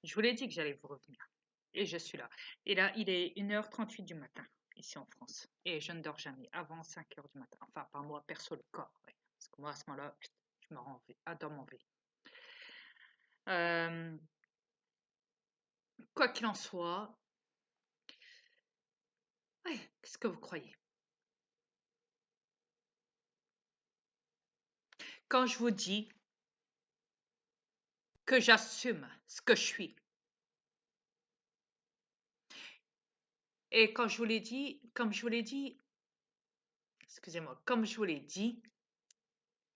Je vous l'ai dit que j'allais vous revenir. Et je suis là. Et là, il est 1h38 du matin, ici en France. Et je ne dors jamais avant 5h du matin. Enfin, pas moi, perso, le corps. Ouais. Parce que moi, à ce moment-là, je me rends adore mon veille. Euh, Quoi qu'il en soit, ouais, qu'est-ce que vous croyez? Quand je vous dis que j'assume ce que je suis, et quand je vous l'ai dit, comme je vous l'ai dit, excusez-moi, comme je vous l'ai dit,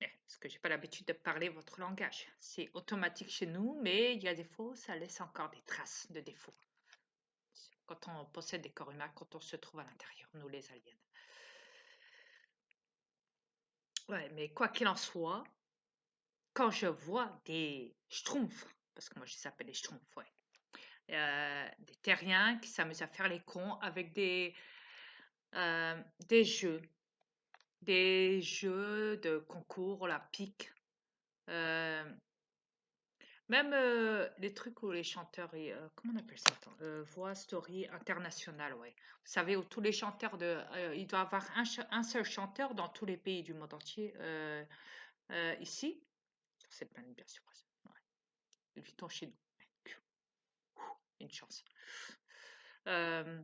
parce que j'ai pas l'habitude de parler votre langage. C'est automatique chez nous, mais il y a des fois, ça laisse encore des traces de défauts. Quand on possède des corps humains, quand on se trouve à l'intérieur, nous les aliens. Ouais, mais quoi qu'il en soit, quand je vois des schtroumpfs, parce que moi je les appelle des schtroumpfs, ouais, des terriens qui s'amusent à faire les cons avec des jeux, de concours, la pique, euh, même les trucs où les chanteurs, comment on appelle ça? Attends, Voix Story International, ouais. Vous savez, où tous les chanteurs il doit y avoir un seul chanteur dans tous les pays du monde entier, ici, sur cette planète, bien sûr. Ouais. Ils vivent chez nous. Une chance. Euh,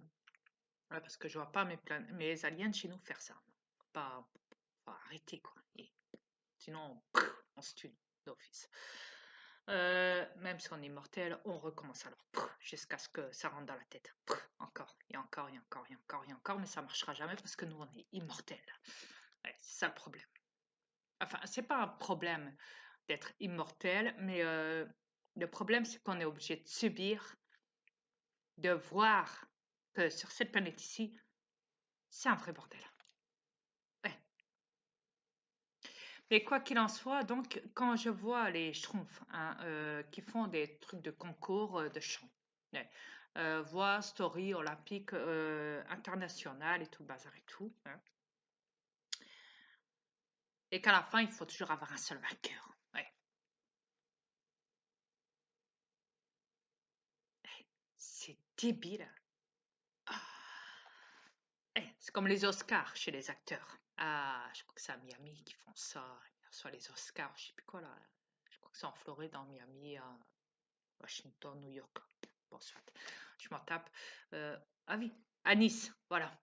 ouais, parce que je vois pas mes aliens chez nous faire ça. Pas, pas arrêter, quoi. Et sinon, on se tue d'office. Même si on est mortel, on recommence alors jusqu'à ce que ça rentre dans la tête. Encore, et encore, et encore, et encore, et encore, mais ça marchera jamais parce que nous, on est immortels. Ouais, c'est ça le problème. Enfin, c'est pas un problème d'être immortel, mais le problème, c'est qu'on est obligé de subir, de voir que sur cette planète ici, c'est un vrai bordel. Ouais. Mais quoi qu'il en soit, donc, quand je vois les schtroumpfs hein, qui font des trucs de concours de chant, ouais, voix, story, olympique, international et tout le bazar et tout, hein, et qu'à la fin, il faut toujours avoir un seul vainqueur. Ouais. C'est débile. Ah. C'est comme les Oscars chez les acteurs. Ah, je crois que c'est à Miami qu'ils font ça. Soit les Oscars, je sais plus quoi là. Je crois que c'est en Floride, en Miami, à Washington, New York. Bon, soit. Je m'en tape. Ah oui, à Nice, voilà.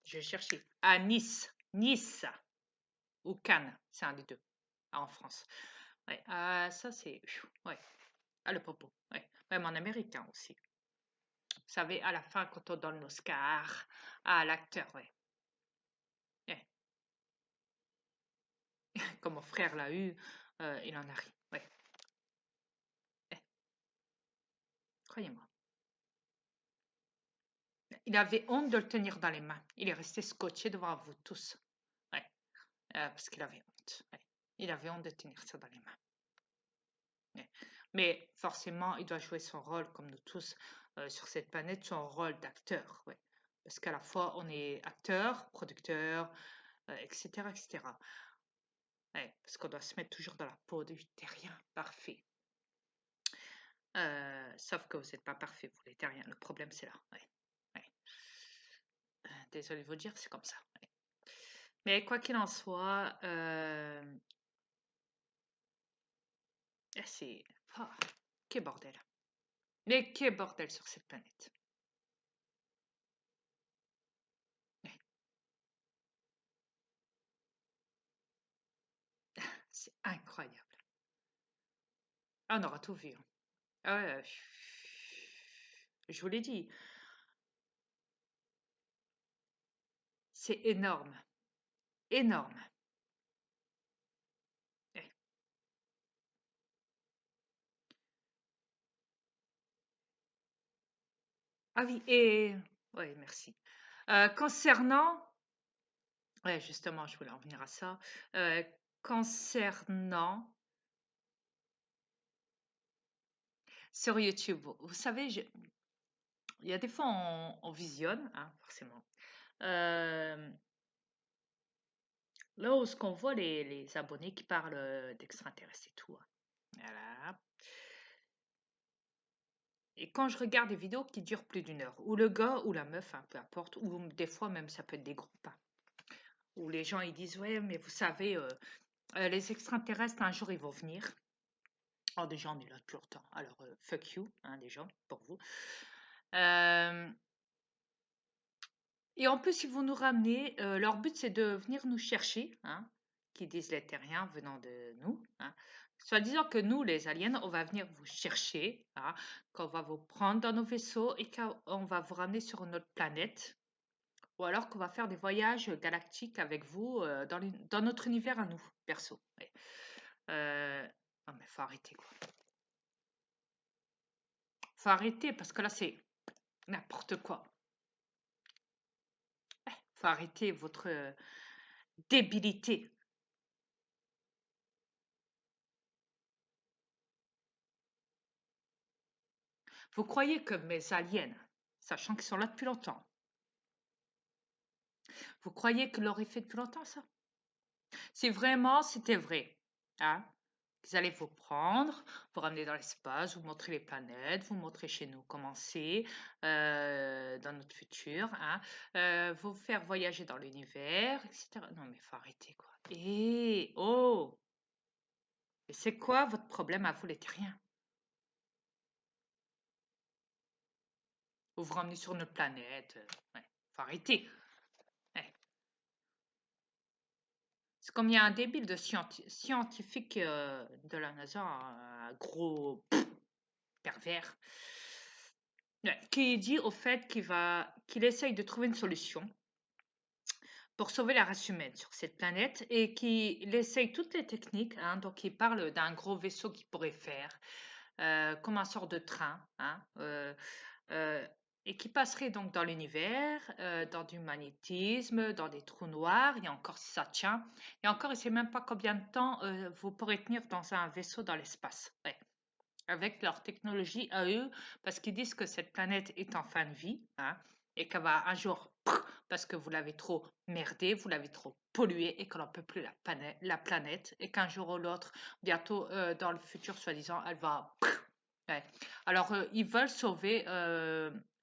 Je vais chercher. À Nice. Nice. Ou Cannes, c'est un des deux. En France. Ouais, ça c'est. Ouais. Ah, le popo. Ouais. Même en américain aussi. Vous savez, à la fin, quand on donne l'Oscar à l'acteur, ouais. Ouais. Comme mon frère l'a eu, il en a ri. Ouais. Ouais. Croyez-moi. Il avait honte de le tenir dans les mains. Il est resté scotché devant vous tous. Ouais. Parce qu'il avait honte. Ouais. Il avait honte de tenir ça dans les mains. Ouais. Mais forcément, il doit jouer son rôle, comme nous tous sur cette planète, son rôle d'acteur. Ouais. Parce qu'à la fois, on est acteur, producteur, etc., etc. Ouais. Parce qu'on doit se mettre toujours dans la peau du terrien parfait. Sauf que vous n'êtes pas parfait, vous les terriens. Le problème, c'est là. Ouais. Ouais. Désolé de vous dire, c'est comme ça. Ouais. Mais quoi qu'il en soit, c'est... Oh, quel bordel. Mais quel bordel sur cette planète. Ouais. C'est incroyable. Ah, on aura tout vu. Hein. Ah ouais, je vous l'ai dit. C'est énorme. Énorme. Ouais. Ah oui, et... Oui, merci. Concernant... Ouais, justement, je voulais en venir à ça. Concernant... Sur YouTube, vous savez, il y a des fois, on visionne, hein, forcément. Euh, Là où ce qu'on voit les abonnés qui parlent d'extraterrestres et tout. Hein. Voilà. Et quand je regarde des vidéos qui durent plus d'une heure, où le gars ou la meuf, hein, peu importe, ou des fois même ça peut être des groupes, hein, où les gens ils disent ouais mais vous savez les extraterrestres un jour ils vont venir. Alors déjà on est là depuis longtemps, alors fuck you hein, les gens pour vous. Euh, et en plus ils vont nous ramener, leur but c'est de venir nous chercher, hein, qui disent les terriens venant de nous, hein. Soit disant que nous les aliens on va venir vous chercher, hein, qu'on va vous prendre dans nos vaisseaux et qu'on va vous ramener sur notre planète. Ou alors qu'on va faire des voyages galactiques avec vous dans notre univers à nous, perso. Ouais. Non mais faut arrêter quoi. Faut arrêter parce que là c'est n'importe quoi. Faut arrêter votre débilité. Vous croyez que mes aliens, sachant qu'ils sont là depuis longtemps, vous croyez que l'auraient fait depuis longtemps ça? Si vraiment c'était vrai, hein, qu'ils allaient vous prendre, vous ramener dans l'espace, vous montrer les planètes, vous montrer chez nous comment c'est, dans notre futur, hein, vous faire voyager dans l'univers, etc. Non mais faut arrêter quoi. Et oh, et c'est quoi votre problème à vous les terriens? Vous vous ramenez sur notre planète, ouais, faut arrêter. Ouais. C'est comme il y a un débile de scientifique de la NASA, un gros pervers, ouais, qui dit au fait qu'il essaye de trouver une solution pour sauver la race humaine sur cette planète et qu'il essaye toutes les techniques, hein, donc il parle d'un gros vaisseau qu'il pourrait faire, comme un sort de train, hein, euh, et qui passerait donc dans l'univers, dans du magnétisme, dans des trous noirs, et encore si ça tient, et encore il ne sait même pas combien de temps vous pourrez tenir dans un vaisseau dans l'espace. Ouais. Avec leur technologie à eux, parce qu'ils disent que cette planète est en fin de vie, hein, et qu'elle va un jour, parce que vous l'avez trop merdé, vous l'avez trop pollué, et qu'on n'en peut plus la planète, et qu'un jour ou l'autre, bientôt dans le futur, soi-disant, elle va... Ouais. Alors, ils veulent sauver,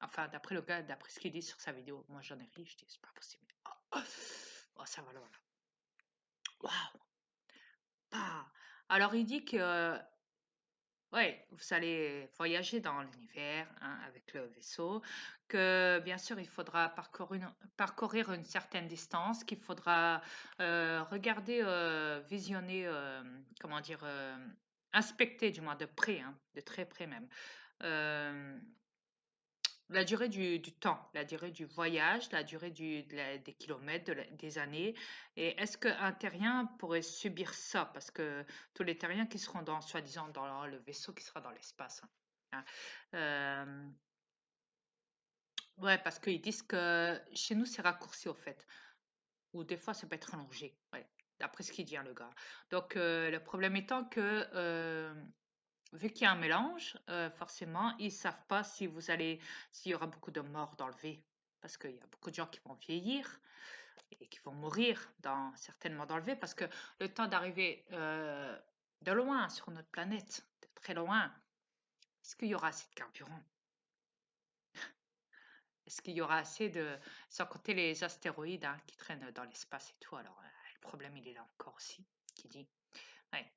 enfin, d'après le gars, d'après ce qu'il dit sur sa vidéo, moi j'en ai ri, je dis, c'est pas possible. Oh, oh, ça va, là, voilà. Waouh! Ah. Alors, il dit que ouais, vous allez voyager dans l'univers, hein, avec le vaisseau, que bien sûr il faudra parcourir une certaine distance, qu'il faudra regarder, visionner, comment dire, inspecter du moins de près, hein, de très près même, euh, la durée du temps, la durée du voyage, la durée des kilomètres, des années. Et est-ce qu'un terrien pourrait subir ça? Parce que tous les terriens qui seront dans, soi-disant, dans le vaisseau qui sera dans l'espace, hein. Euh, ouais, parce qu'ils disent que chez nous, c'est raccourci au fait. Ou des fois, ça peut être allongé. Ouais, d'après ce qu'il dit, hein, le gars. Donc, le problème étant que vu qu'il y a un mélange, forcément, ils savent pas si s'il y aura beaucoup de morts d'enlevés, parce qu'il y a beaucoup de gens qui vont vieillir et qui vont mourir certainement d'enlever, parce que le temps d'arriver de loin sur notre planète, de très loin, est-ce qu'il y aura assez de carburant? Est-ce qu'il y aura assez sans compter les astéroïdes, hein, qui traînent dans l'espace et tout, alors le problème il est là encore aussi, qui dit, ouais,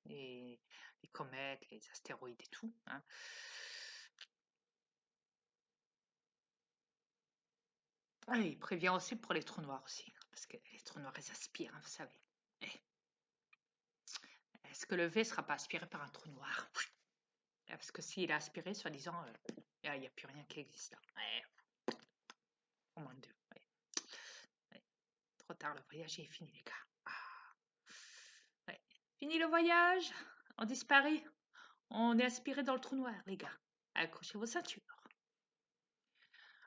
les, les comètes, les astéroïdes et tout, hein. Ah, il prévient aussi pour les trous noirs aussi, parce que les trous noirs, ils aspirent, hein, vous savez. Eh, est-ce que le V ne sera pas aspiré par un trou noir? Parce que s'il est aspiré, soi-disant, il n'y a plus rien qui existe là. Ouais, au moins deux. Ouais, ouais. Trop tard, le voyage est fini, les gars. Ah, ouais. Fini le voyage, on disparaît. On est aspiré dans le trou noir, les gars. Accrochez vos ceintures.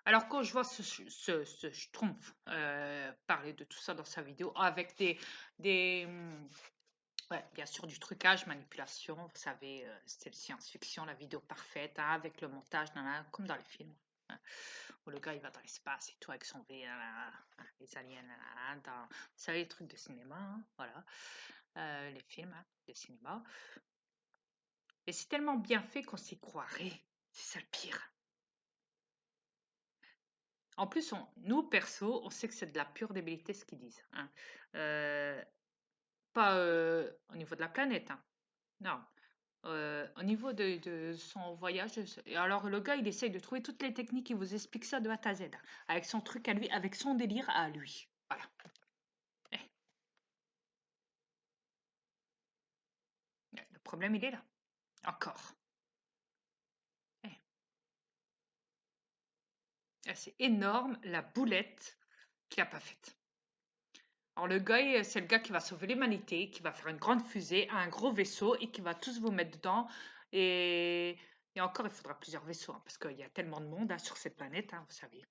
Alors, quand je vois ce Schtroumpf parler de tout ça dans sa vidéo, avec ouais, bien sûr, du trucage, manipulation, vous savez, c'est le science-fiction, la vidéo parfaite, hein, avec le montage, comme dans les films, hein, où le gars il va dans l'espace et tout avec son V, les aliens, vous savez, les trucs de cinéma, hein, voilà, les films, hein, de cinéma. Et c'est tellement bien fait qu'on s'y croirait. C'est ça le pire. En plus, nous, perso, on sait que c'est de la pure débilité ce qu'ils disent, hein. Pas au niveau de la planète, hein. Non. Au niveau de son voyage, alors le gars, il essaye de trouver toutes les techniques, il vous explique ça de A à Z, hein, avec son truc à lui, avec son délire à lui. Voilà. Eh, le problème, il est là. Encore. Eh, c'est énorme la boulette qu'il n'a pas faite. Alors le gars, c'est le gars qui va sauver l'humanité, qui va faire une grande fusée, un gros vaisseau et qui va tous vous mettre dedans. Et, et encore, il faudra plusieurs vaisseaux, hein, parce qu'il y a tellement de monde, hein, sur cette planète, hein, vous savez.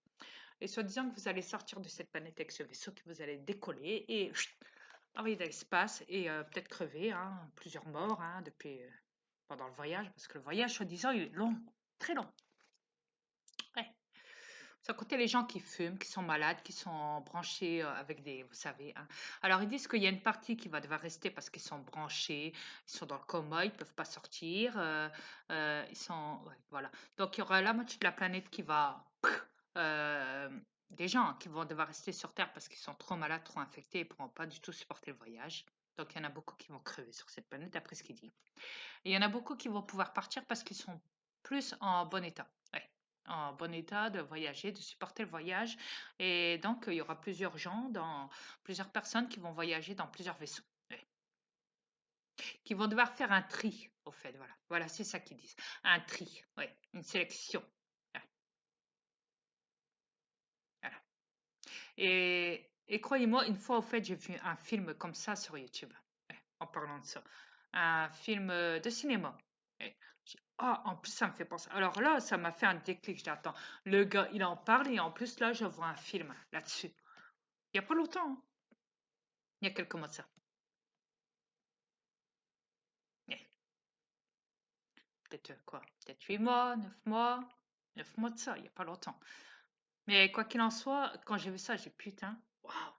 Et soi-disant que vous allez sortir de cette planète avec ce vaisseau, que vous allez décoller et envoyer dans l'espace et peut-être crever, hein, plusieurs morts, hein, depuis, pendant le voyage, parce que le voyage, soi-disant, il est long, très long. Ouais. Sans compter les gens qui fument, qui sont malades, qui sont branchés avec des, vous savez, hein. Alors ils disent qu'il y a une partie qui va devoir rester parce qu'ils sont branchés, ils sont dans le coma, ils peuvent pas sortir, ils sont, ouais, voilà. Donc il y aura la moitié de la planète qui va, euh, des gens qui vont devoir rester sur Terre parce qu'ils sont trop malades, trop infectés, et pourront pas du tout supporter le voyage. Donc il y en a beaucoup qui vont crever sur cette planète, d'après ce qu'il dit. Et il y en a beaucoup qui vont pouvoir partir parce qu'ils sont plus en bon état. Ouais, en bon état de voyager, de supporter le voyage. Et donc, il y aura plusieurs personnes qui vont voyager dans plusieurs vaisseaux. Ouais. Qui vont devoir faire un tri, au fait. Voilà, voilà, c'est ça qu'ils disent. Un tri, ouais, une sélection. Ouais, voilà. Et croyez-moi, une fois, au fait, j'ai vu un film comme ça sur YouTube. Ouais, en parlant de ça. Un film de cinéma. Ouais. Ah, en plus, ça me fait penser. Alors là, ça m'a fait un déclic. J'attends. Le gars, il en parle et en plus, là, je vois un film là-dessus. Il n'y a pas longtemps, hein. Il y a quelques mois de ça. Eh, peut-être quoi? Peut-être 8 mois, 9 mois. 9 mois de ça, il n'y a pas longtemps. Mais quoi qu'il en soit, quand j'ai vu ça, j'ai putain, waouh!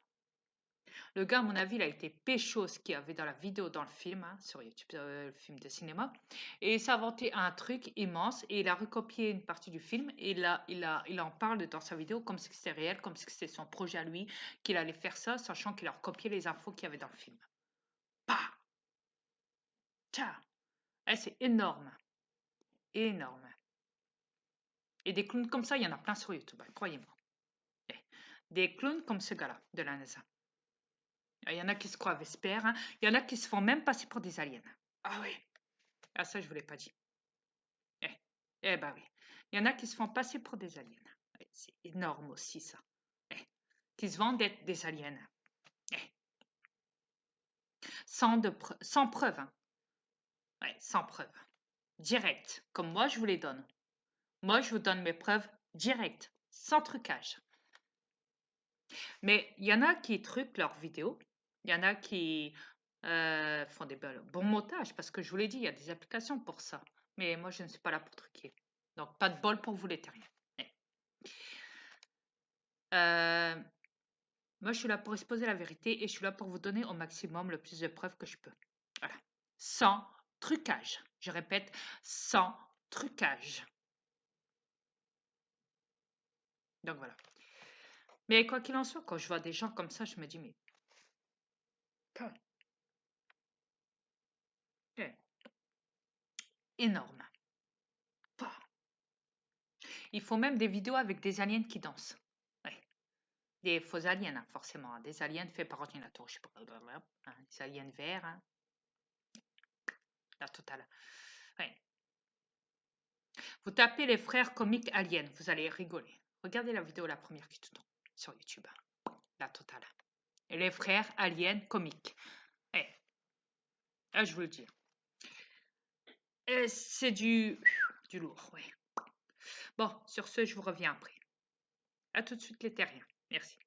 Le gars, à mon avis, il a été pécho ce qu'il y avait dans la vidéo, dans le film, hein, sur YouTube, le film de cinéma. Et il s'est inventé un truc immense et il a recopié une partie du film et il en parle dans sa vidéo comme si c'était réel, comme si c'était son projet à lui, qu'il allait faire ça, sachant qu'il a recopié les infos qu'il y avait dans le film. Bah! Tiens! Eh, c'est énorme. Énorme. Et des clowns comme ça, il y en a plein sur YouTube, hein, croyez-moi. Eh, des clowns comme ce gars-là, de la NASA. Il y en a qui se croient Vesper, hein. Il y en a qui se font même passer pour des aliens. Ah oui. Ah ça, je ne vous l'ai pas dit. Eh, bah oui. Il y en a qui se font passer pour des aliens. Ouais, c'est énorme aussi ça. Eh, qui se vendent d'être des aliens. Eh, sans preuve, hein. Ouais, sans preuve. Direct. Comme moi, je vous les donne. Moi, je vous donne mes preuves directes, sans trucage. Mais il y en a qui truquent leurs vidéos. Il y en a qui font des bons montages, parce que je vous l'ai dit, il y a des applications pour ça. Mais moi, je ne suis pas là pour truquer. Donc, pas de bol pour vous les terriens. Eh. Euh, Moi, je suis là pour exposer la vérité et je suis là pour vous donner au maximum le plus de preuves que je peux. Voilà. Sans trucage. Je répète, sans trucage. Donc voilà. Mais quoi qu'il en soit, quand je vois des gens comme ça, je me dis, mais putain, énorme. Pah. Il faut même des vidéos avec des aliens qui dansent. Ouais. Des faux aliens, hein, forcément, hein. Des aliens faits par ordinateur. Je sais pas, hein, des aliens verts, hein. La totale. Ouais. Vous tapez les frères comiques aliens, vous allez rigoler. Regardez la vidéo, la première qui tout sur YouTube. La totale. Et les frères aliens comiques. Eh, je vous le dis. C'est du lourd, oui. Bon, sur ce, je vous reviens après. À tout de suite les terriens. Merci.